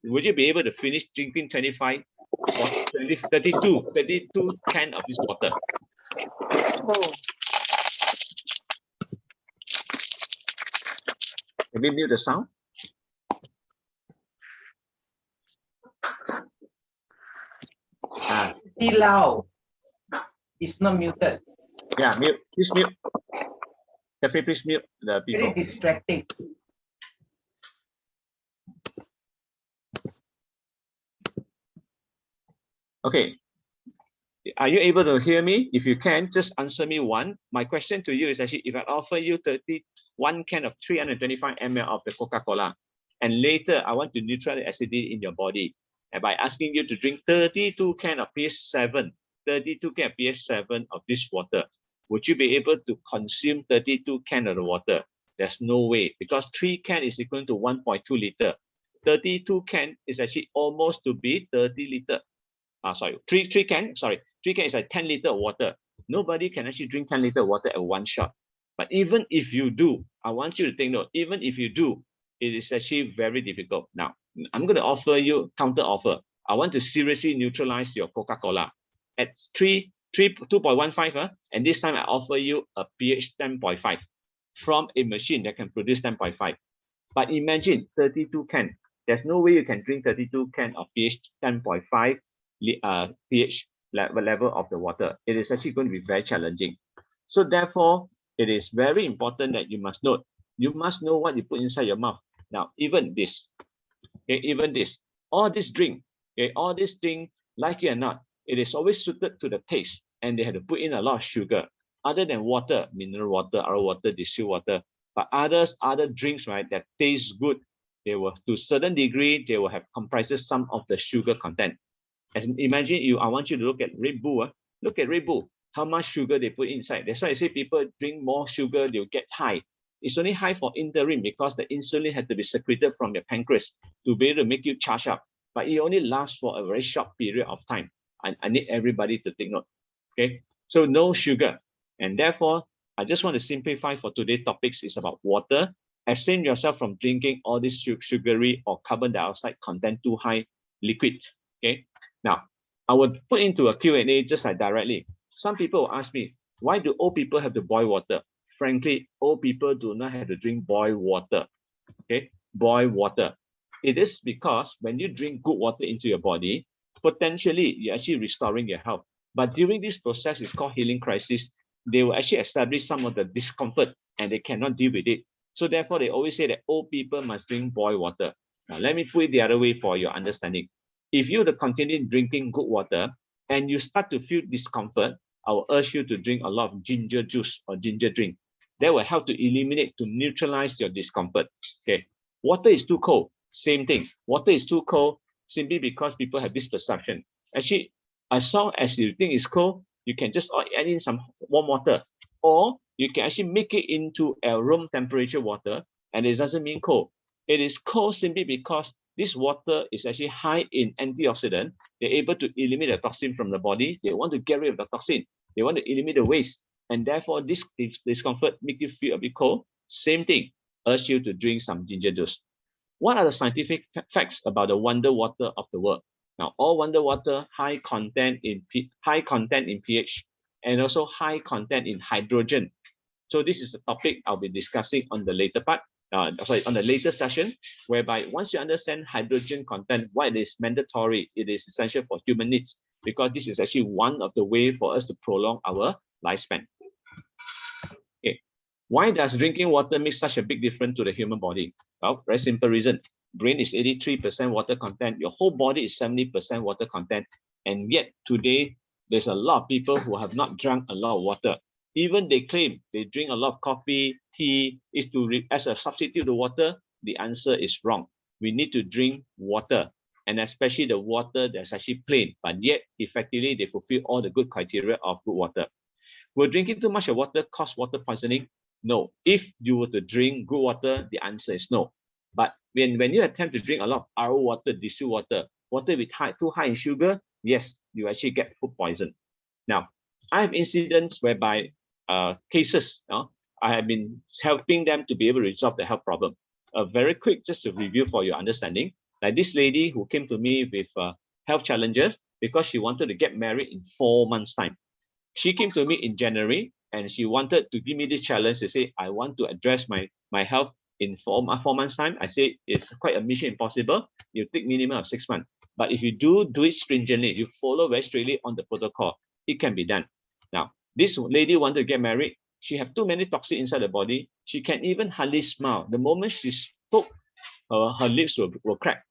would you be able to finish drinking 25 or 32 cans of this water? Oh. Can we mute the sound? Pretty loud. It's not muted. Yeah, mute. Please mute. Cafe, please mute the people. Very distracting. Okay. Are you able to hear me? If you can, just answer me one. My question to you is actually, if I offer you 31 can of 325 ml of the Coca-Cola, and later I want to neutralize acidity in your body, and by asking you to drink 32 can of pH 7, 32 can of pH 7 of this water, would you be able to consume 32 can of the water? There's no way, because 3 can is equal to 1.2 liter. 32 can is actually almost to be 30 liter. Sorry, 3 can is like 10 liter of water. Nobody can actually drink 10 liter of water at one shot. But even if you do, I want you to take note, even if you do, it is actually very difficult. Now, I'm going to offer you counter offer. I want to seriously neutralize your Coca-Cola at 2.15, and this time I offer you a pH 10.5 from a machine that can produce 10.5. But imagine 32 can. There's no way you can drink 32 can of pH 10.5 pH level of the water. It is actually going to be very challenging. So therefore, it is very important that you must know what you put inside your mouth. Now, even this, all this drink, all this thing, like it or not, it is always suited to the taste, and they have to put in a lot of sugar. Other than water, mineral water, RO water, distilled water, but other drinks, right, that taste good, they will, to a certain degree, they will have comprises some of the sugar content. As imagine I want you to look at Red Bull. Look at Red Bull, how much sugar they put inside. That's why I say people drink more sugar, they'll get high. It's only high for interim because the insulin had to be secreted from your pancreas to be able to make you charge up. But it only lasts for a very short period of time. I need everybody to take note. Okay, so no sugar. And therefore, I just want to simplify for today's topics is about water. Abstain yourself from drinking all this sugary or carbon dioxide content too high liquid. Okay. Now, I would put into a Q&A just like directly. Some people will ask me, why do old people have to boil water? Frankly, old people do not have to drink boiled water. Okay, boiled water. It is because when you drink good water into your body, potentially you're actually restoring your health. But during this process, it's called healing crisis, they will actually establish some of the discomfort and they cannot deal with it. So therefore, they always say that old people must drink boiled water. Now, let me put it the other way for your understanding. If you continue drinking good water and you start to feel discomfort, I will urge you to drink a lot of ginger juice or ginger drink. That will help to eliminate, to neutralize your discomfort. Okay, water is too cold. Same thing. Water is too cold simply because people have this perception. Actually, as long as you think it's cold, you can just add in some warm water, or you can actually make it into a room temperature water, and it doesn't mean cold. It is cold simply because this water is actually high in antioxidant. They're able to eliminate the toxin from the body. They want to get rid of the toxin. They want to eliminate the waste. And therefore, this discomfort make you feel a bit cold. Same thing, urge you to drink some ginger juice. What are the scientific facts about the wonder water of the world? Now, all wonder water, high content in pH, and also high content in hydrogen. So this is a topic I'll be discussing on the later part. On the later session, whereby once you understand hydrogen content, why it is mandatory, it is essential for human needs, because this is actually one of the ways for us to prolong our lifespan. Okay, why does drinking water make such a big difference to the human body? Well, very simple reason. Brain is 83% water content, your whole body is 70% water content, and yet today there's a lot of people who have not drunk a lot of water. Even they claim they drink a lot of coffee, tea, is as a substitute to water. The answer is wrong. We need to drink water, and especially the water that's actually plain, but yet effectively they fulfill all the good criteria of good water. Will drinking too much of water cause water poisoning? No. If you were to drink good water, the answer is no. But when you attempt to drink a lot of RO water, distilled water, water with too high in sugar, yes, you actually get food poison. Now, I have incidents whereby cases, I have been helping them to be able to resolve the health problem. Very quick, just to review for your understanding. Like this lady who came to me with health challenges because she wanted to get married in 4 months' time. She came to me in January and she wanted to give me this challenge to say, I want to address my health in 4 months' time. I say it's quite a mission impossible. You take minimum of 6 months. But if you do it stringently, you follow very strictly on the protocol, it can be done. Now, this lady wanted to get married. She have too many toxins inside the body. She can even hardly smile. The moment she spoke, her lips were cracked.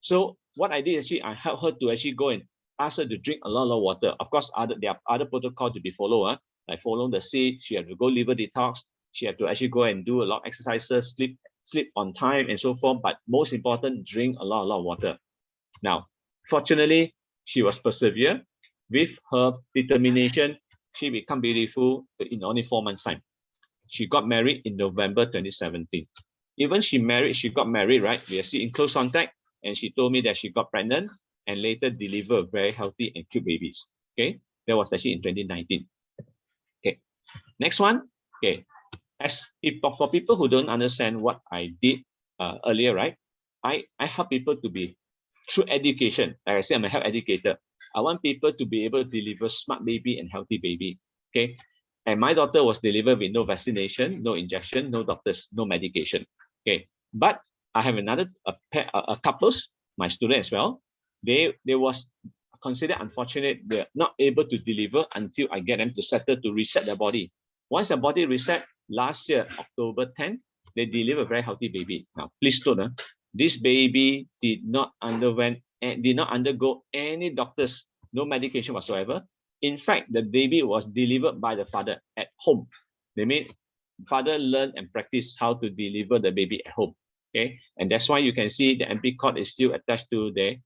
So what I did actually, I helped her to actually go and ask her to drink a lot of water. Of course, there are other protocols to be followed. Like follow the seat, she had to go liver detox. She had to actually go and do a lot of exercises, sleep on time and so forth. But most important, drink a lot of water. Now, fortunately, she was persevere with her determination. She became beautiful in only 4 months' time. She got married in November 2017. Even she got married, right? We are still in close contact. And she told me that she got pregnant and later delivered very healthy and cute babies. Okay, that was actually in 2019. Okay, next one. Okay, for people who don't understand what I did earlier, right? I help people to be through education. Like I said, I'm a health educator. I want people to be able to deliver smart baby and healthy baby. Okay, and my daughter was delivered with no vaccination, no injection, no doctors, no medication. Okay, but I have another a couples, my student as well. They was considered unfortunate. They're not able to deliver until I get them to settle to reset their body. Once the body reset, last year, October 10, they delivered a very healthy baby. Now, please note, this baby did not undergo any doctors, no medication whatsoever. In fact, the baby was delivered by the father at home. They made father learn and practice how to deliver the baby at home. Okay, and that's why you can see the MP cord is still attached to the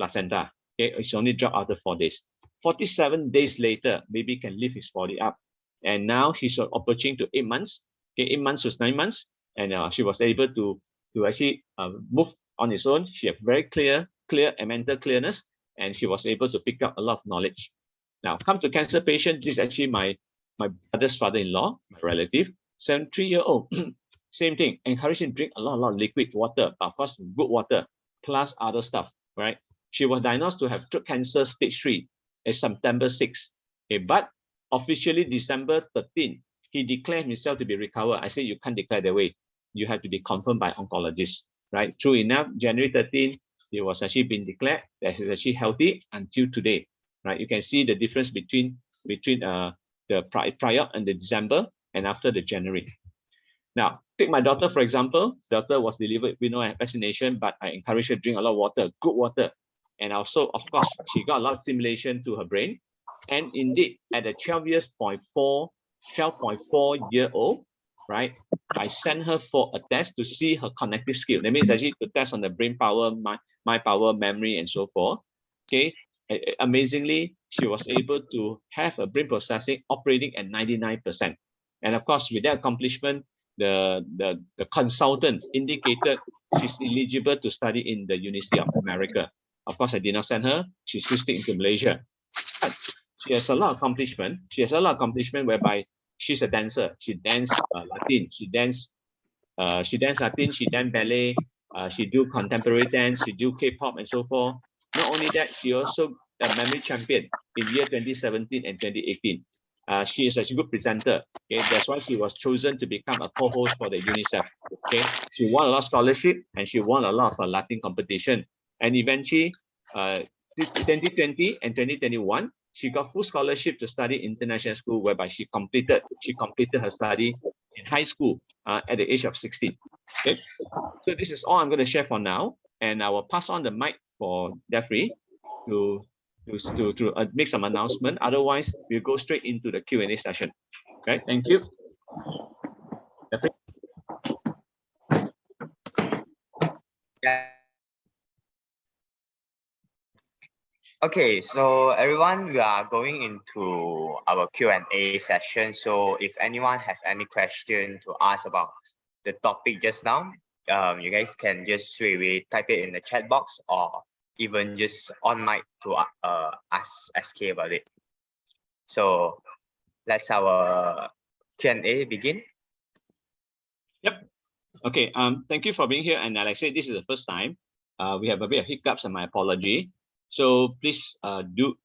placenta. Okay, it's only dropped after 4 days. 47 days later, baby can lift his body up, and now he's approaching to 8 months. Okay, 8 months to 9 months, and she was able to actually move on his own. She had very clear and mental clearness, and she was able to pick up a lot of knowledge. Now, come to cancer patient. This is actually my brother's father-in-law, my relative, 73-year-old. Same thing. Encourage him to drink a lot of liquid water, of course, good water, plus other stuff, right? She was diagnosed to have throat cancer stage 3 in September 6. Okay, but officially December 13, he declared himself to be recovered. I said, you can't declare that way. You have to be confirmed by oncologist, right? True enough, January 13, he was actually been declared that he's actually healthy until today, right? You can see the difference between the prior and the December and after the January. Now, take my daughter, for example. Daughter was delivered with no vaccination, but I encouraged her to drink a lot of water, good water. And also, of course, she got a lot of stimulation to her brain. And indeed, at the 12.4-year-old, right, I sent her for a test to see her cognitive skill. That means actually to test on the brain power, mind power, memory, and so forth. Okay, amazingly, she was able to have a brain processing operating at 99%. And of course, with that accomplishment, the consultant indicated she's eligible to study in the University of America. Of course, I did not send her. She's still staying in Malaysia. But she has a lot of accomplishment. She has a lot of accomplishment whereby she's a dancer. She danced Latin. She danced Latin. She danced ballet. She do contemporary dance. She do K-pop and so forth. Not only that, she also a memory champion in year 2017 and 2018. She is a good presenter. Okay, that's why she was chosen to become a co-host for the UNICEF. Okay, she won a lot of scholarship and she won a lot of Latin competition. And eventually, 2020 and 2021, she got full scholarship to study international school, whereby she completed her study in high school at the age of 16. Okay, so this is all I'm going to share for now, and I will pass on the mic for Jeffrey to make some announcement. Otherwise, we'll go straight into the Q&A session. Okay, thank you. Jeffrey? Yeah. Okay, so everyone, we are going into our Q&A session. So if anyone has any question to ask about the topic just now, you guys can just straight away type it in the chat box or even just on mic to ask SK about it. So let's our Q&A begin. Yep. Okay. Thank you for being here. And like I said, this is the first time. We have a bit of hiccups, and my apology. So please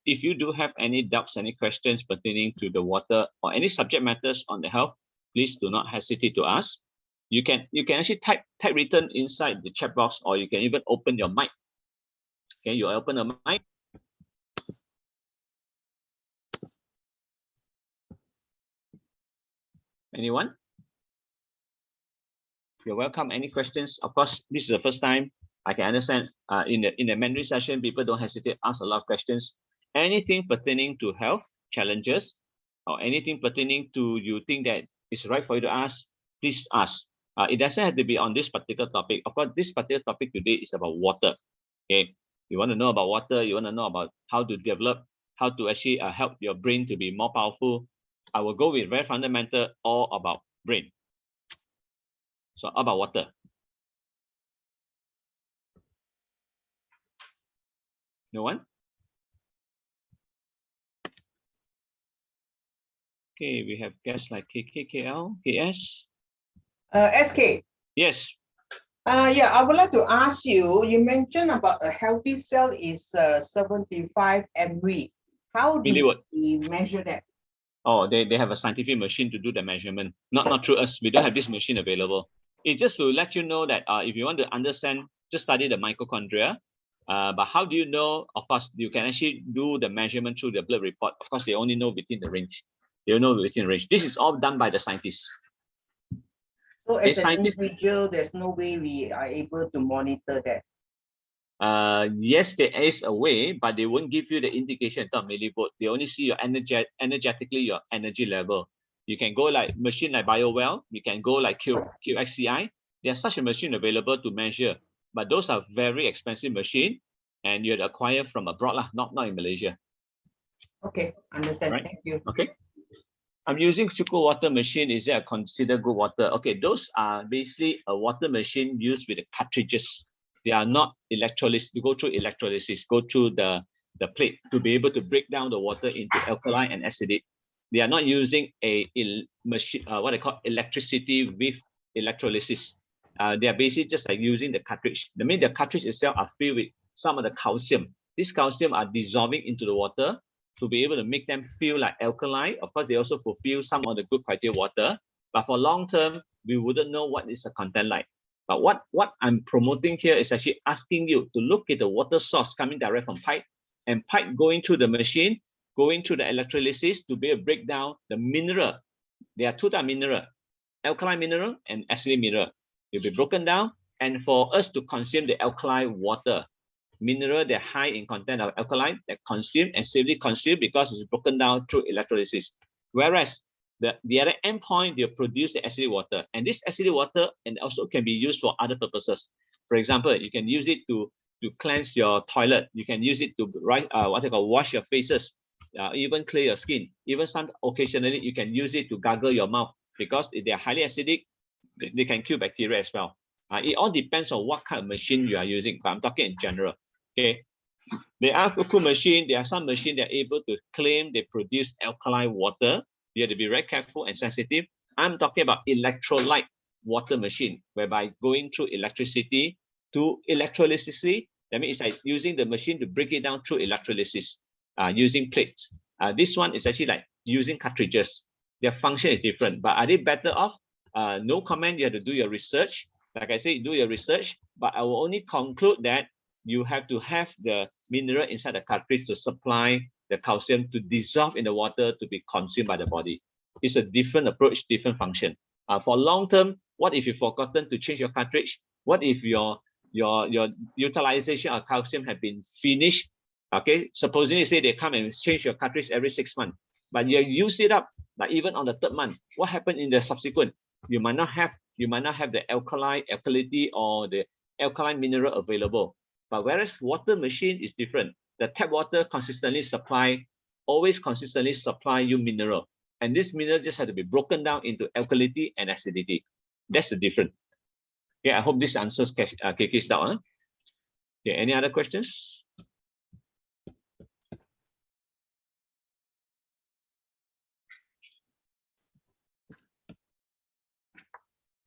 if you do have any doubts, any questions pertaining to the water or any subject matters on the health, please do not hesitate to ask. You can actually type written inside the chat box, or you can even open your mic. Okay, you open the mic. Anyone? You're welcome. Any questions? Of course, this is the first time. I can understand in the Mandarin session, people don't hesitate to ask a lot of questions. Anything pertaining to health challenges or anything pertaining to you think that is right for you to ask, please ask. It doesn't have to be on this particular topic. Of course, this particular topic today is about water. Okay, you want to know about water, you want to know about how to develop, how to actually help your brain to be more powerful. I will go with very fundamental, all about brain. So about water. No one? Okay, we have guests like KKKL, KS. SK. Yes. Yeah, I would like to ask you, you mentioned about a healthy cell is 75 MV. How do we measure that? Oh, they have a scientific machine to do the measurement. Not through us. We don't have this machine available. It's just to let you know that if you want to understand, just study the mitochondria. But how do you know? Of course, you can actually do the measurement through the blood report. Of course, they only know within the range. They know within the range. This is all done by the scientists. So as an individual, there's no way we are able to monitor that. Yes, there is a way, but they won't give you the indication in terms of millivolt. They only see your energetically your energy level. You can go like machine like BioWell. You can go like QXCI. There's such a machine available to measure, but those are very expensive machine, and you had acquired from abroad, not in Malaysia. Okay, understand. Right? Thank you. Okay. I'm using Suco water machine. Is that considered good water? Okay, those are basically a water machine used with the cartridges. They are not electrolysis. You go through electrolysis, go through the plate to be able to break down the water into alkaline and acidic. They are not using a machine, what they call electricity with electrolysis. They are basically just like using the cartridge. The cartridge itself are filled with some of the calcium. This calcium are dissolving into the water to be able to make them feel like alkaline. Of course, they also fulfill some of the good criteria water. But for long term, we wouldn't know what is the content like. But what I'm promoting here is actually asking you to look at the water source coming direct from pipe, and pipe going through the machine, going through the electrolysis to be able to break down the mineral. There are two types of mineral, alkaline mineral and acidic mineral. It will be broken down, and for us to consume the alkaline water, mineral that high in content of alkaline that consume and safely consumed because it's broken down through electrolysis. Whereas the other endpoint, they produce the acidic water, and this acidic water and also can be used for other purposes. For example, you can use it to cleanse your toilet. You can use it to wash your faces, even clear your skin. Even some occasionally you can use it to gargle your mouth because if they are highly acidic, they can kill bacteria as well. It all depends on what kind of machine you are using, but I'm talking in general. Okay, there are cool machine. There are some machine that are able to claim they produce alkaline water. You have to be very careful and sensitive. I'm talking about electrolyte water machine, whereby going through electricity to electrolysis. That means it's like using the machine to break it down through electrolysis, using plates. This one is actually like using cartridges. Their function is different, but are they better off? No comment. You have to do your research. Like I said, do your research, but I will only conclude that you have to have the mineral inside the cartridge to supply the calcium to dissolve in the water to be consumed by the body. It's a different approach, different function. For long term, what if you've forgotten to change your cartridge? What if your utilization of calcium have been finished? Okay, supposing you say they come and change your cartridge every 6 months, but you use it up, like even on the 3rd month, what happened in the subsequent? You might not have the alkalinity or the alkaline mineral available. But whereas water machine is different, the tap water always consistently supply you mineral. And this mineral just has to be broken down into alkalinity and acidity. That's the difference. Okay, I hope this answers KK's doubt. Okay, any other questions?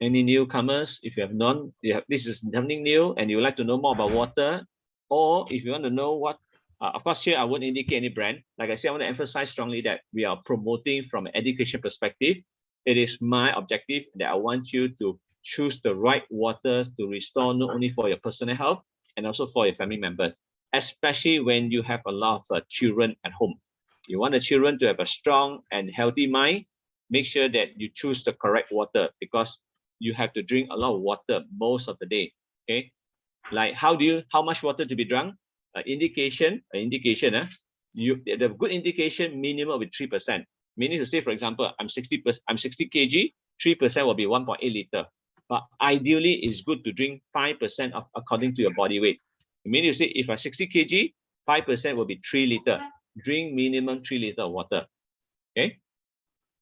Any newcomers? If you have none, this is something new and you would like to know more about water, or if you want to know what, of course, here I won't indicate any brand. Like I said, I want to emphasize strongly that we are promoting from an education perspective. It is my objective that I want you to choose the right water to restore not only for your personal health and also for your family members, especially when you have a lot of children at home. You want the children to have a strong and healthy mind. Make sure that you choose the correct water, because you have to drink a lot of water most of the day. Okay, like how much water to be drunk? The good indication minimum will be 3%. Meaning to say, for example, I'm 60 kg, 3% will be 1.8 liter. But ideally, it's good to drink 5% of according to your body weight. Meaning to say, if I'm 60 kg, 5% will be 3 liter. Drink minimum 3 liter of water. Okay.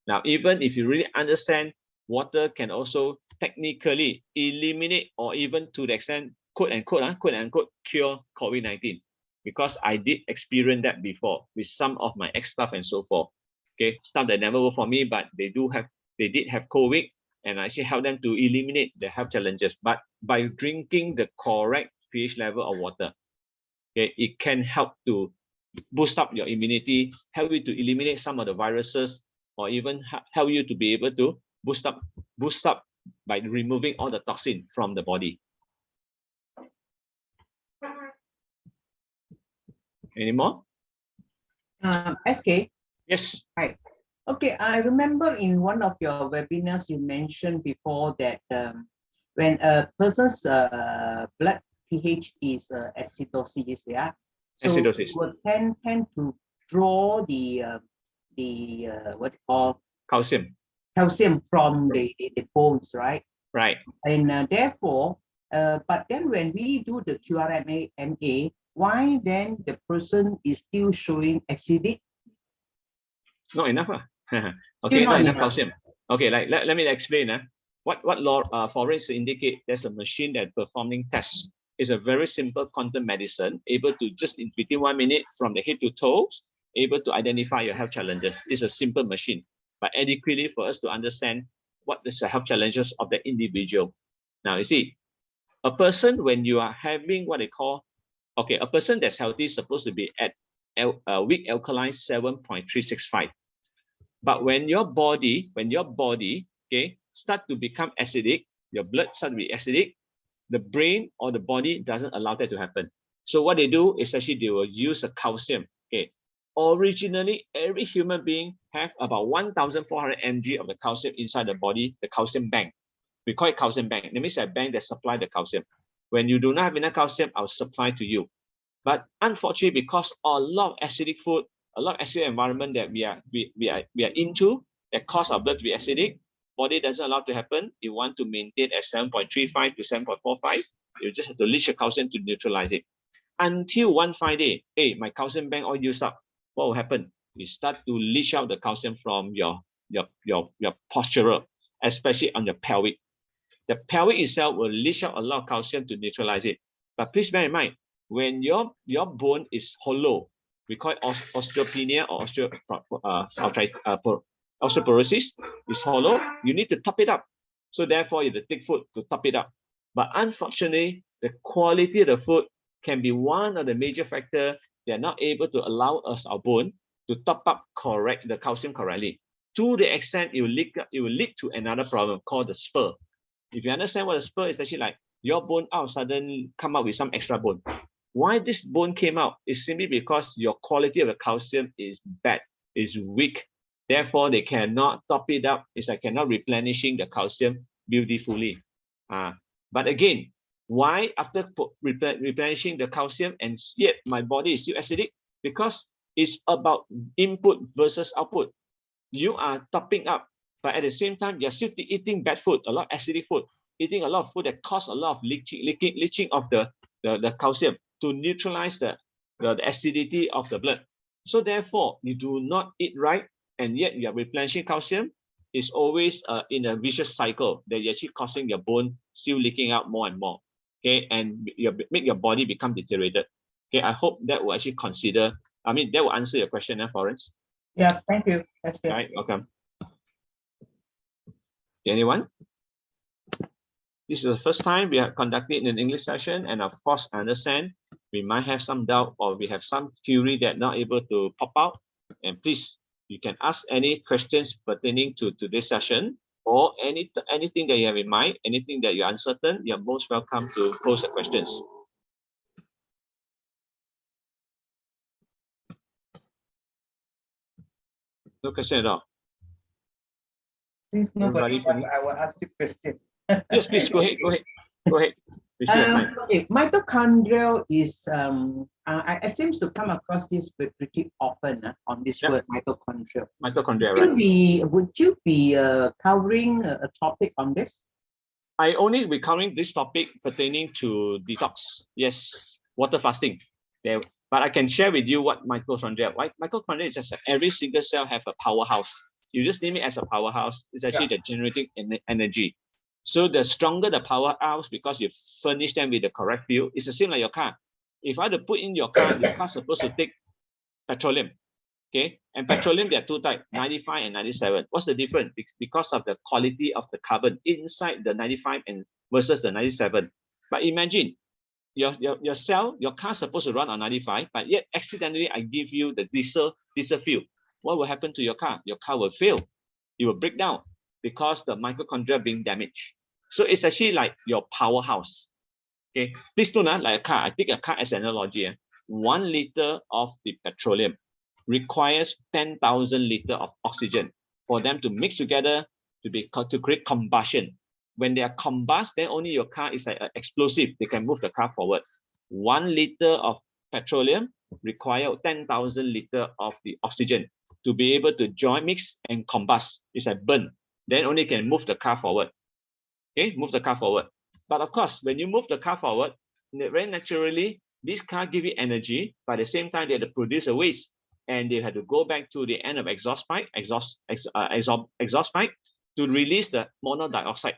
Now, even if you really understand, water can also technically eliminate or even to the extent, quote unquote, cure COVID-19. Because I did experience that before with some of my ex-staff and so forth. Okay, staff that never worked for me, but they did have COVID, and I actually helped them to eliminate the health challenges. But by drinking the correct pH level of water, okay, it can help to boost up your immunity, help you to eliminate some of the viruses, or even help you to be able to boost up by removing all the toxin from the body. Any more? SK. Yes. Right. Okay, I remember in one of your webinars you mentioned before that when a person's blood pH is acidosis, yeah, so Acidosis. you will tend to draw the what you call Calcium. from the bones, right? Right. And therefore, but then when we do the QRMA, why then the person is still showing acidic? Not enough. Okay, not enough calcium. Okay, like let me explain. What Florence indicate, there's a machine that performing tests. It's a very simple quantum medicine, able to just within 1 minute from the head to toes, able to identify your health challenges. It's a simple machine, but adequately for us to understand what is the health challenges of the individual. Now, you see, a person, when you are having what they call, okay, a person that's healthy is supposed to be at weak alkaline 7.365. But when your body, okay, start to become acidic, your blood start to be acidic, the brain or the body doesn't allow that to happen. So what they do is actually they will use a calcium. Okay, originally every human being have about 1,400 mg of the calcium inside the body, the calcium bank. We call it calcium bank. That means a bank that supply the calcium. When you do not have enough calcium, I'll supply to you. But unfortunately, because a lot of acidic food, a lot of acidic environment that we are into, that cause our blood to be acidic, body doesn't allow to happen. You want to maintain at 7.35 to 7.45, you just have to leach the calcium to neutralize it. Until one fine day, hey, my calcium bank all used up. What will happen? You start to leach out the calcium from your postural, especially on your pelvic. The pelvic itself will leach out a lot of calcium to neutralize it. But please bear in mind, when your bone is hollow, we call it osteopenia or osteoporosis, is hollow, you need to top it up. So therefore, you have to take food to top it up. But unfortunately, the quality of the food can be one of the major factors. They are not able to allow us, our bone, to top up the calcium correctly. To the extent it will lead to another problem called the spur. If you understand what a spur is, actually like your bone out suddenly come out with some extra bone. Why this bone came out is simply because your quality of the calcium is bad, is weak. Therefore, they cannot top it up. It's like cannot replenishing the calcium beautifully. But again, why after replenishing the calcium and yet my body is still acidic? Because it's about input versus output. You are topping up, but at the same time, you're still eating bad food, a lot of acidic food, eating a lot of food that cause a lot of leaching of the calcium to neutralize the acidity of the blood. So therefore, you do not eat right, and yet you are replenishing calcium. It's always in a vicious cycle that you're actually causing your bone still leaking out more and more. Okay, and make your body become deteriorated. Okay, I hope that will actually consider. I mean, that will answer your question, Florence. Yeah, thank you. That's good. All right, welcome. Anyone? this is the first time we are conducting an English session, and of course, I understand we might have some doubt or we have some theory that not able to pop out. And please, you can ask any questions pertaining to this session, or anything that you have in mind, anything that you're uncertain, you're most welcome to pose the questions. No question at all. Since nobody Everybody wants, I will ask you question. Yes, please go ahead. Go ahead. Go ahead. We see your time. Okay, mitochondria is I seem to come across this pretty often on this Yeah. word mitochondria. Mitochondria, right? Would you be covering a topic on this? I only be covering this topic pertaining to detox. Yes, water fasting. There, but I can share with you what mitochondria. Right? Mitochondria is just every single cell have a powerhouse. You just name it as a powerhouse. It's actually the generating energy. So the stronger the powerhouse, because you furnish them with the correct fuel, it's the same like your car. If I had to put in your car's supposed to take petroleum. Okay, and petroleum, there are two types, 95 and 97. What's the difference? Because of the quality of the carbon inside the 95 and versus the 97. But imagine your cell, your car is supposed to run on 95, but yet accidentally I give you the diesel fuel. What will happen to your car? Your car will fail. It will break down because the mitochondria being damaged. So it's actually like your powerhouse. Okay, please do not like a car. I take a car as an analogy. 1 liter of the petroleum requires 10,000 liters of oxygen for them to mix together to create combustion. When they are combust, then only your car is like an explosive. They can move the car forward. 1 liter of petroleum require 10,000 liters of the oxygen to be able to join, mix, and combust. It's like burn. Then only can move the car forward. Okay, move the car forward. But of course, when you move the car forward, very naturally, this car give you energy. But at the same time, they have to produce a waste, and they had to go back to the end of exhaust pipe to release the mono dioxide.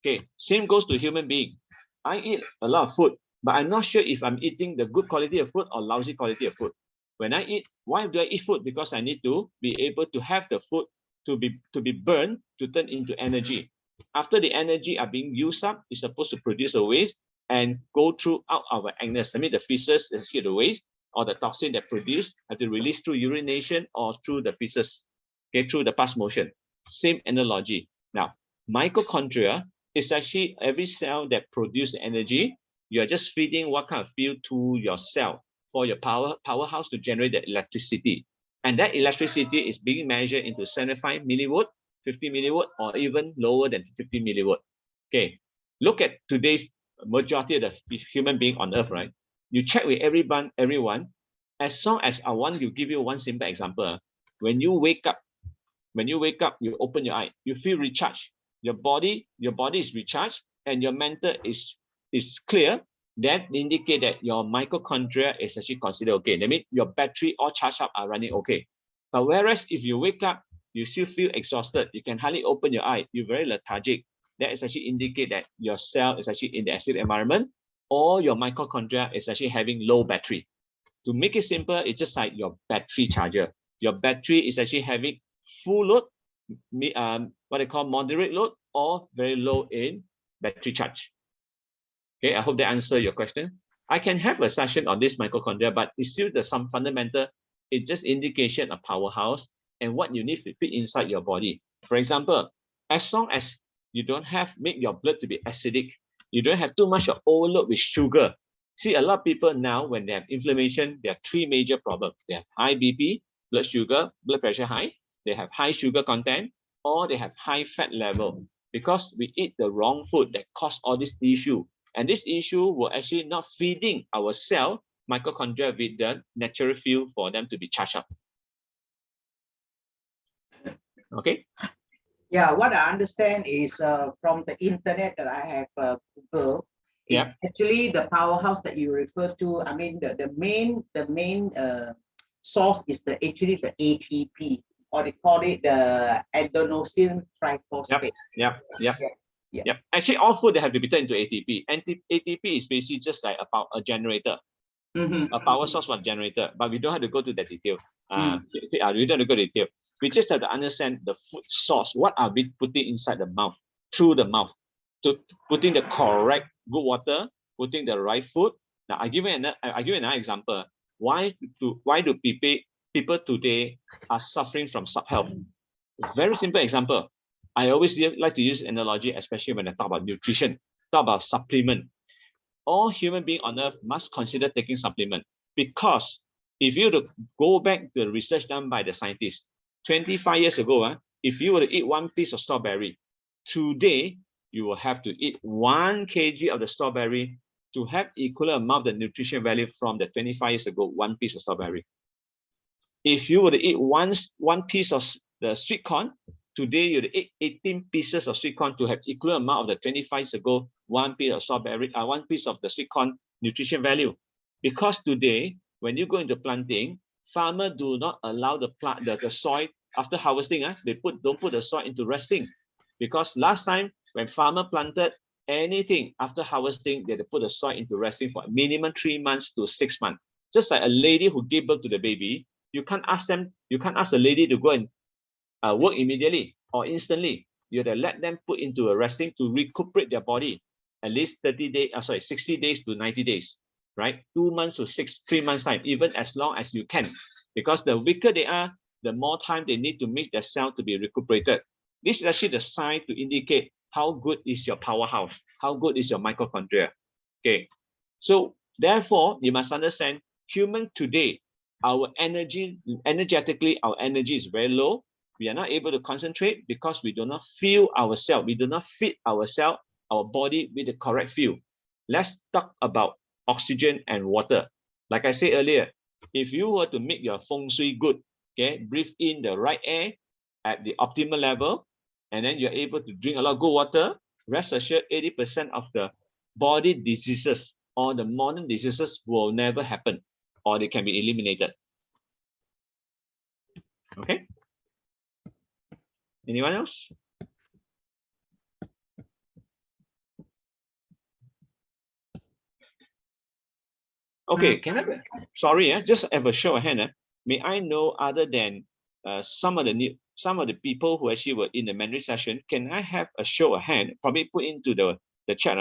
Okay, same goes to human being. I eat a lot of food, but I'm not sure if I'm eating the good quality of food or lousy quality of food. When I eat, why do I eat food? Because I need to be able to have the food to be burned to turn into energy. After the energy are being used up, it's supposed to produce a waste and go through out our anus. I mean, the feces is here the waste, or the toxin that produced have to release through urination or through the feces, okay, through the pass motion. Same analogy. Now, mitochondria is actually every cell that produces energy. You're just feeding what kind of fuel to your cell for your powerhouse to generate the electricity. And that electricity is being measured into 75 milliwatt, 50 milliwatt, or even lower than 50 milliwatt. Okay, look at today's majority of the human being on earth, right? You check with everyone, as long as I want to give you one simple example. When you wake up, you open your eye, you feel recharged. Your body is recharged and your mental is clear. That indicate that your mitochondria is actually considered okay. That means your battery all charged up are running okay. But whereas if you wake up, you still feel exhausted, you can hardly open your eye, you're very lethargic, that is actually indicate that your cell is actually in the acid environment, or your mitochondria is actually having low battery. To make it simple, it's just like your battery charger. Your battery is actually having full load, what they call moderate load, or very low in battery charge. Okay, I hope that answers your question. I can have a session on this mitochondria, but it's still some fundamental. It's just indication of powerhouse and what you need to fit inside your body. For example, as long as you don't make your blood to be acidic, you don't have too much of overload with sugar. See, a lot of people now, when they have inflammation, there are 3 major problems. They have high BP, blood sugar, blood pressure high. They have high sugar content, or they have high fat level, because we eat the wrong food that cause all this issue. And this issue will actually not feeding our cell mitochondria with the natural fuel for them to be charged up. Okay. Yeah, what I understand is from the internet that I have Googled, it's actually the powerhouse that you refer to. I mean, the main source is actually the ATP, or they call it the adenosine triphosphate. Yep. Actually, all food they have to be turned into ATP. ATP is basically just like a generator, a power source for a generator. But we don't have to go to that detail. We don't have to go to detail. We just have to understand the food source. What are we putting inside the mouth, through the mouth? to putting the correct good water, putting the right food. Now I give you another example. Why do people today are suffering from sub-health? Very simple example. I always like to use analogy, especially when I talk about nutrition, talk about supplement. All human beings on earth must consider taking supplement, because if you were to go back to the research done by the scientists 25 years ago, if you were to eat one piece of strawberry, today you will have to eat 1 kg of the strawberry to have equal amount of the nutrition value from the 25 years ago, 1 piece of strawberry. If you were to eat one piece of the sweet corn, today you'd eat 18 pieces of sweet corn to have equal amount of the 25 years ago, 1 piece of strawberry, 1 piece of the sweet corn nutrition value. Because today, when you go into planting, farmers do not allow the plant, the soil after harvesting, they don't put the soil into resting. Because last time when farmer planted anything after harvesting, they put the soil into resting for minimum 3 months to 6 months. Just like a lady who gave birth to the baby, you can't ask a lady to go and work immediately or instantly. You have to let them put into a resting to recuperate their body at least 60 days to 90 days, right? 2 months to 3 months time, even as long as you can, because the weaker they are, the more time they need to make their cell to be recuperated. This is actually the sign to indicate how good is your powerhouse, how good is your mitochondria. Okay, so therefore you must understand, human today, our energetically, our energy is very low. We are not able to concentrate because we do not fuel ourselves. We do not feed ourselves, our body with the correct fuel. Let's talk about oxygen and water. Like I said earlier, if you were to make your feng shui good, okay, breathe in the right air at the optimal level, and then you're able to drink a lot of good water, rest assured 80% of the body diseases or the modern diseases will never happen, or they can be eliminated. Okay. Anyone else? Okay, can I, sorry, just have a show of hand. May I know, other than some of the people who actually were in the Mandarin session, can I have a show of hand, probably put into the chat,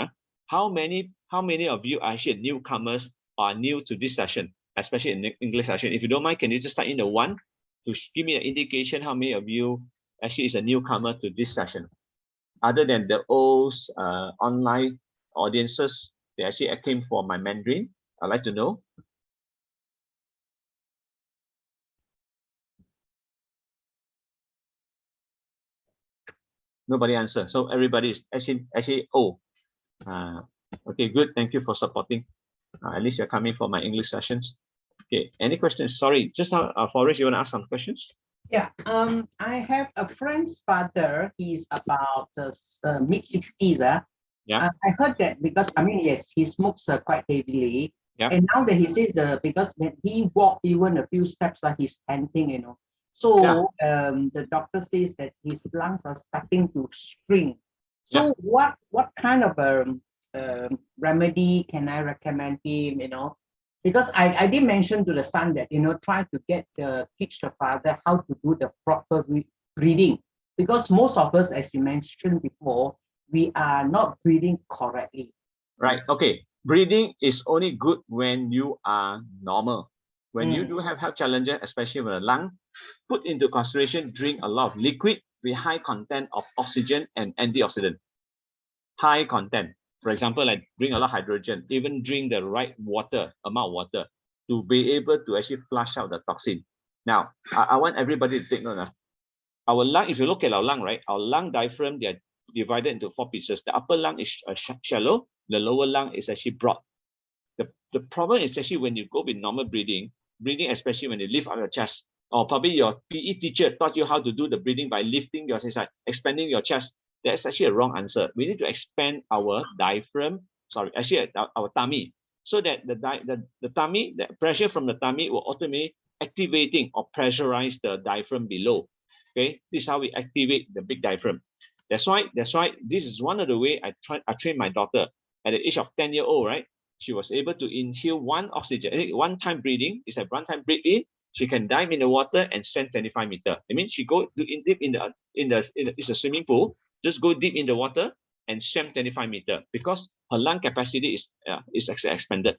how many of you are actually newcomers or new to this session, especially in the English session? If you don't mind, can you just type in the 1 to give me an indication how many of you actually is a newcomer to this session, other than the old online audiences, they actually came for my Mandarin. I'd like to know. Nobody answer. So everybody is actually okay, good. Thank you for supporting. At least you're coming for my English sessions. Okay, any questions? Sorry, just now, Forrest, you want to ask some questions? Yeah, I have a friend's father. He's about mid-60s. Yeah. I heard that because, I mean, yes, he smokes quite heavily. Yeah. And now that he says because when he walked even a few steps, he's panting, you know. So the doctor says that his lungs are starting to shrink. So what kind of remedy can I recommend him, you know? Because I did mention to the son that, you know, try to teach the father how to do the proper breathing. Because most of us, as you mentioned before, we are not breathing correctly. Right. Okay. Breathing is only good when you are normal. When you do have health challenges, especially with the lung, put into consideration, drink a lot of liquid with high content of oxygen and antioxidant. High content. For example, like drink a lot of hydrogen, even drink the right amount of water to be able to actually flush out the toxin. Now, I want everybody to take note. Our lung, if you look at our lung, right, our lung diaphragm, they are divided into 4 pieces. The upper lung is shallow, the lower lung is actually broad. The problem is actually when you go with normal breathing, especially when you lift up your chest, or probably your PE teacher taught you how to do the breathing by lifting your chest, expanding your chest. That's actually a wrong answer. We need to expand our diaphragm, actually our tummy, so that the tummy, the pressure from the tummy will automatically activating or pressurize the diaphragm below. Okay, this is how we activate the big diaphragm. That's why this is one of the way I trained my daughter at the age of 10-year-old, right? She was able to inhale one time breathing. It's like one time breathe in, she can dive in the water and swim 25 meters. I mean, she go deep in the it's a swimming pool, just go deep in the water, and SHAM 25 meter because her lung capacity is expanded.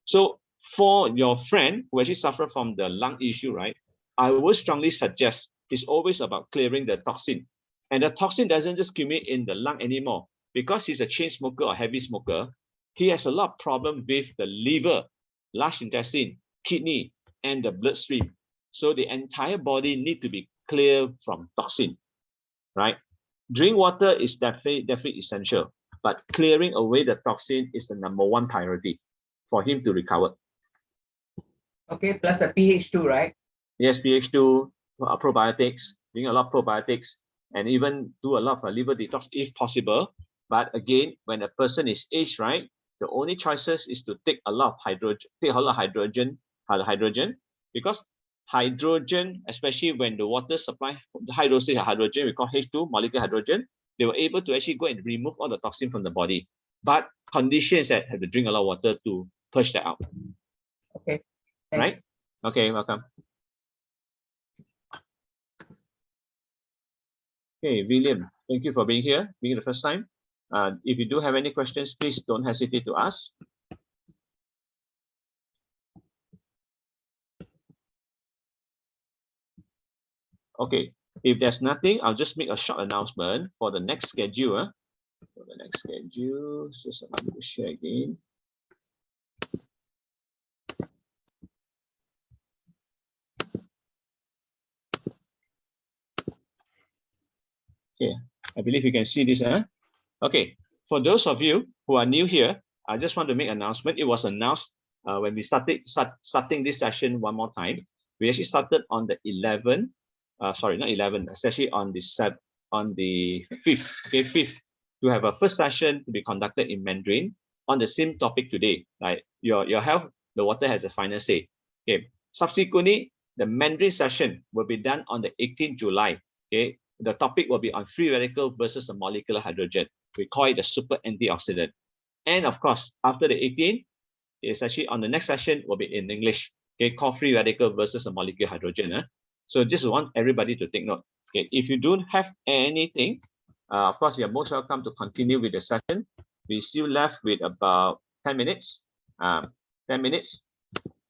So for your friend who actually suffer from the lung issue, right, I would strongly suggest it's always about clearing the toxin. And the toxin doesn't just accumulate in the lung anymore. Because he's a chain smoker or heavy smoker, he has a lot of problem with the liver, large intestine, kidney, and the bloodstream. So the entire body need to be clear from toxin, right? Drink water is definitely essential, but clearing away the toxin is the #1 priority for him to recover. Okay, plus the pH2, right? Yes, pH2, probiotics, drink a lot of probiotics, and even do a lot of liver detox if possible. But again, when a person is aged, right, the only choices is to take a lot of hydrogen, because hydrogen, especially when the water supply, the hydrogen, we call H2, molecular hydrogen, they were able to actually go and remove all the toxin from the body. But conditions that have to drink a lot of water to push that out. Okay, thanks. Right? Okay, welcome. Okay, William, thank you for being here, being the first time. If you do have any questions, please don't hesitate to ask. Okay, if there's nothing, I'll just make a short announcement for the next schedule. For the next schedule, just allow me to share again. Okay, I believe you can see this. Okay, for those of you who are new here, I just want to make an announcement. It was announced when we starting this session one more time. We actually started on the 11th. Sorry, not 11. Especially on the 5th. Okay, 5th to have a first session to be conducted in Mandarin on the same topic today. Like your health, the water has the final say. Okay. Subsequently, the Mandarin session will be done on the 18th July. Okay. The topic will be on free radical versus a molecular hydrogen. We call it the super antioxidant. And of course, after the 18th, it's actually on the next session will be in English. Okay, called free radical versus a molecular hydrogen. So just want everybody to take note. Okay, if you don't have anything, of course, you're most welcome to continue with the session. We still left with about 10 minutes. 10 minutes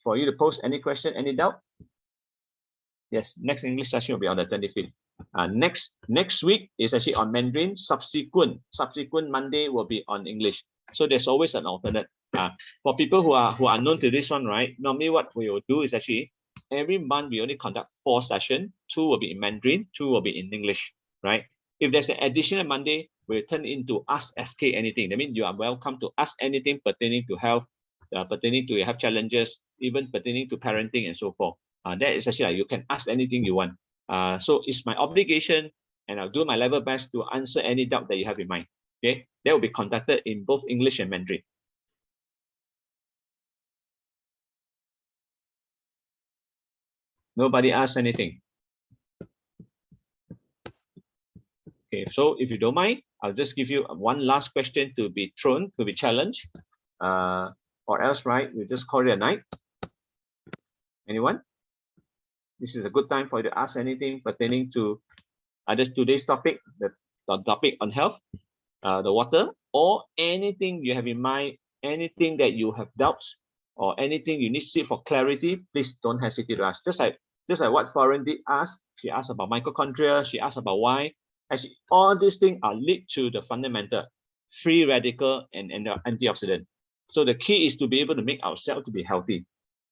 for you to post any question, any doubt. Yes, next English session will be on the 25th. Next week is actually on Mandarin. Subsequent Monday will be on English. So there's always an alternate. For people who are known to this one, right? Normally, what we will do is actually every month we only conduct 4 sessions. 2 will be in Mandarin, 2 will be in English, right? If there's an additional Monday, we'll turn into Ask SK anything. That means you are welcome to ask anything pertaining to health, pertaining to health challenges, even pertaining to parenting and so forth. That is actually like you can ask anything you want. So it's my obligation, and I'll do my level best to answer any doubt that you have in mind. Okay, that will be conducted in both English and Mandarin. Nobody asked anything. Okay, so if you don't mind, I'll just give you one last question to be thrown, to be challenged, or else, right, we just call it a night. Anyone? This is a good time for you to ask anything pertaining to either today's topic, the topic on health, the water, or anything you have in mind, anything that you have doubts, or anything you need to seek for clarity. Please don't hesitate to ask. Just like what Florence did ask, she asked about mitochondria, she asked about why. Actually, all these things are linked to the fundamental free radical and antioxidant. So the key is to be able to make ourselves to be healthy,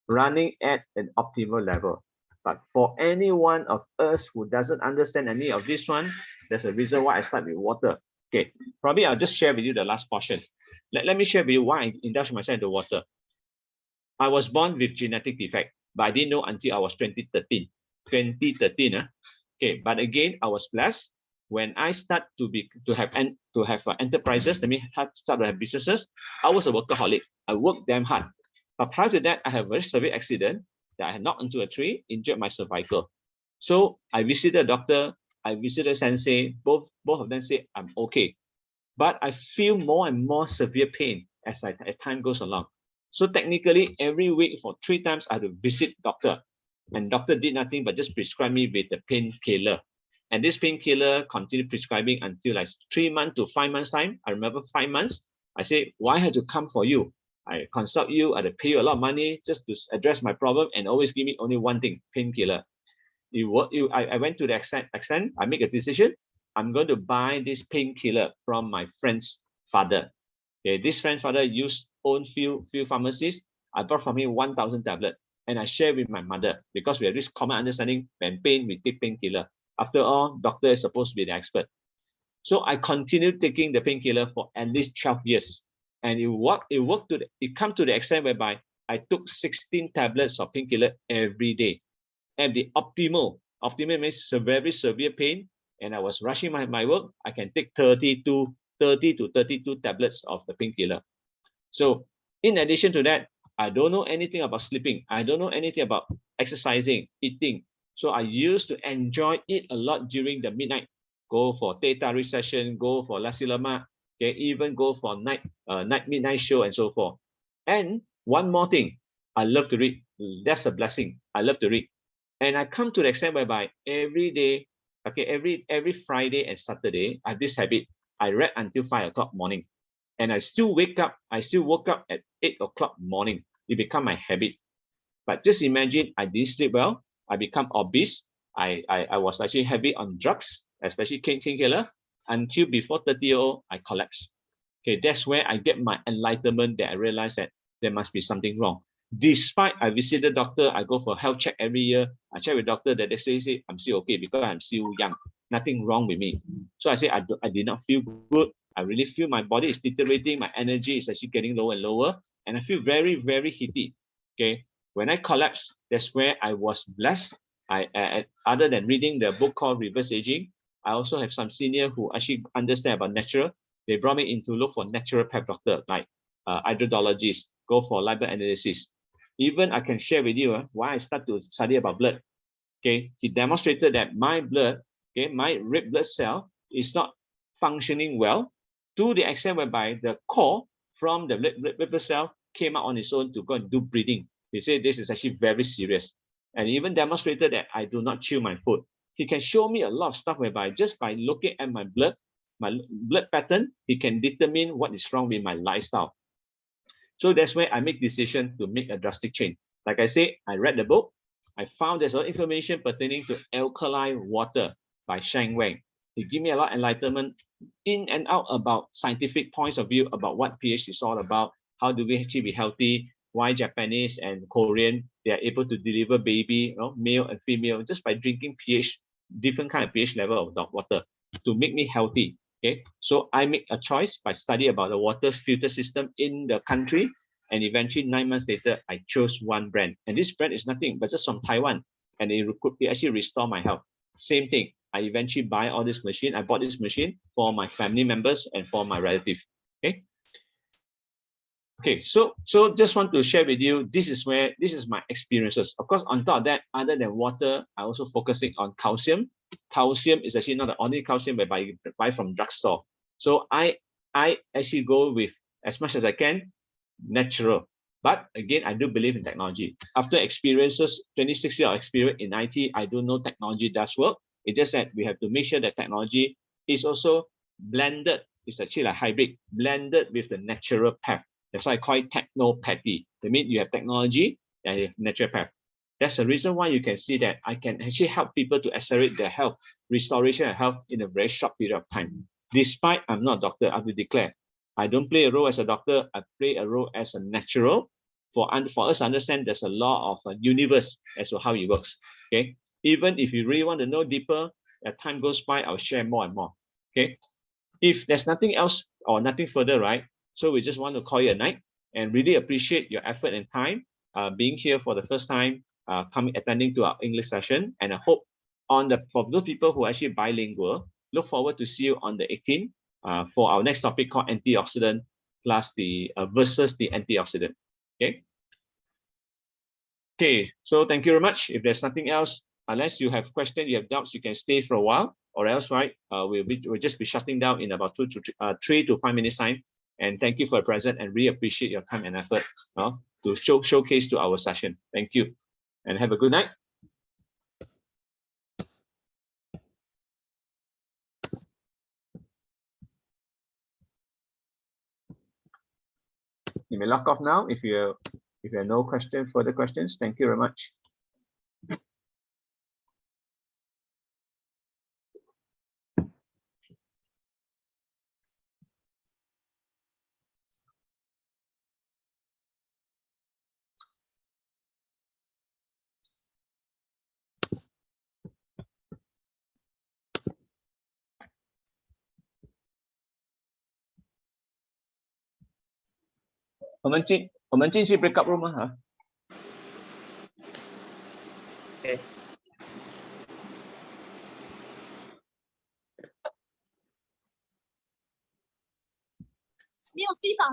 running at an optimal level. But for any one of us who doesn't understand any of this one, there's a reason why I start with water. Okay, probably I'll just share with you the last portion. Let me share with you why I indulge myself into water. I was born with genetic defect, but I didn't know until I was 2013. Okay, but again, I was blessed when I start to have enterprises. That means start to have businesses. I was a workaholic. I worked damn hard. But prior to that, I have a very severe accident that I had knocked into a tree, injured my cervical. So I visited a doctor, I visited a sensei, both of them say I'm okay. But I feel more and more severe pain as time goes along. So technically, every week for 3 times, I had to visit doctor. And doctor did nothing but just prescribe me with the painkiller. And this painkiller continued prescribing until like 3 months to 5 months time. I remember 5 months. I say, why I have to come for you? I consult you, I had to pay you a lot of money just to address my problem, and always give me only one thing, painkiller. I went to the extent, I make a decision. I'm going to buy this painkiller from my friend's father. Okay, this friend's father own few pharmacies. I bought from him 1,000 tablets, and I share with my mother because we have this common understanding: when pain, we take painkiller. After all, doctor is supposed to be the expert. So I continued taking the painkiller for at least 12 years. And it come to the extent whereby I took 16 tablets of painkiller every day. And the optimal means very severe pain, and I was rushing my work, I can take 30 to 32 tablets of the painkiller. So in addition to that, I don't know anything about sleeping. I don't know anything about exercising, eating. So I used to enjoy it a lot during the midnight. Go for teh tarik session, go for nasi lemak, okay, even go for midnight show and so forth. And one more thing, I love to read. That's a blessing. I love to read. And I come to the extent whereby every day, okay, every Friday and Saturday, I have this habit. I read until 5 o'clock morning. And I still woke up at 8 o'clock morning. It become my habit. But just imagine, I didn't sleep well. I become obese. I was actually heavy on drugs, especially painkiller, until before 30-year-old, I collapsed. Okay, that's where I get my enlightenment, that I realized that there must be something wrong. Despite I visited doctor, I go for health check every year. I check with doctor that they say I'm still okay because I'm still young. Nothing wrong with me. So I say I did not feel good. I really feel my body is deteriorating. My energy is actually getting lower and lower. And I feel very, very heaty. Okay. When I collapsed, that's where I was blessed. Other than reading the book called Reverse Aging, I also have some senior who actually understand about natural. They brought me in to look for naturopath doctor, like hydrologist, go for liver analysis. Even I can share with you why I start to study about blood. Okay, he demonstrated that my blood, okay, my red blood cell is not functioning well, to the extent whereby the core from the red blood cell came out on its own to go and do breathing. He said this is actually very serious, and even demonstrated that I do not chew my food. He can show me a lot of stuff whereby just by looking at my blood pattern, he can determine what is wrong with my lifestyle. So that's where I make decision to make a drastic change. Like I said, I read the book. I found there's a lot of information pertaining to alkali water by Sheng Wang. He gave me a lot of enlightenment in and out about scientific points of view about what pH is all about. How do we actually be healthy? Why Japanese and Korean, they are able to deliver baby, male and female, just by drinking pH, different kind of pH level of water to make me healthy. Okay, so I make a choice by study about the water filter system in the country, and eventually 9 months later, I chose one brand, and this brand is nothing but just from Taiwan, and it actually restore my health. Same thing, I eventually buy all this machine. I bought this machine for my family members and for my relatives. Okay, so just want to share with you, this is my experiences. Of course, on top of that, other than water, I also focusing on calcium. Calcium is actually not the only calcium whereby you buy from drugstore. So I actually go with, as much as I can, natural. But again, I do believe in technology. After experiences, 26 years of experience in IT, I do know technology does work. It's just that we have to make sure that technology is also blended. It's actually like hybrid, blended with the natural path. That's why I call it technopathy. That means you have technology and you have naturopath. That's the reason why you can see that I can actually help people to accelerate their health, restoration of health in a very short period of time. Despite I'm not a doctor, I have to declare, I don't play a role as a doctor, I play a role as a natural. For us to understand there's a law of a universe as to how it works. Okay. Even if you really want to know deeper, as time goes by, I'll share more and more. Okay. If there's nothing else or nothing further, right? So we just want to call you a night and really appreciate your effort and time being here for the first time, attending to our English session. And I hope for those people who are actually bilingual, look forward to see you on the 18th for our next topic called antioxidant plus the versus the antioxidant. Okay, so thank you very much. If there's nothing else, unless you have questions, you have doubts, you can stay for a while, or else, right, we'll just be shutting down in about 3 to 5 minutes time. And thank you for your presence, and really appreciate your time and effort to showcase to our session. Thank you, and have a good night. You may log off now if you have no further questions. Thank you very much.我们进去 breakout room 啊。Okay. 没有地方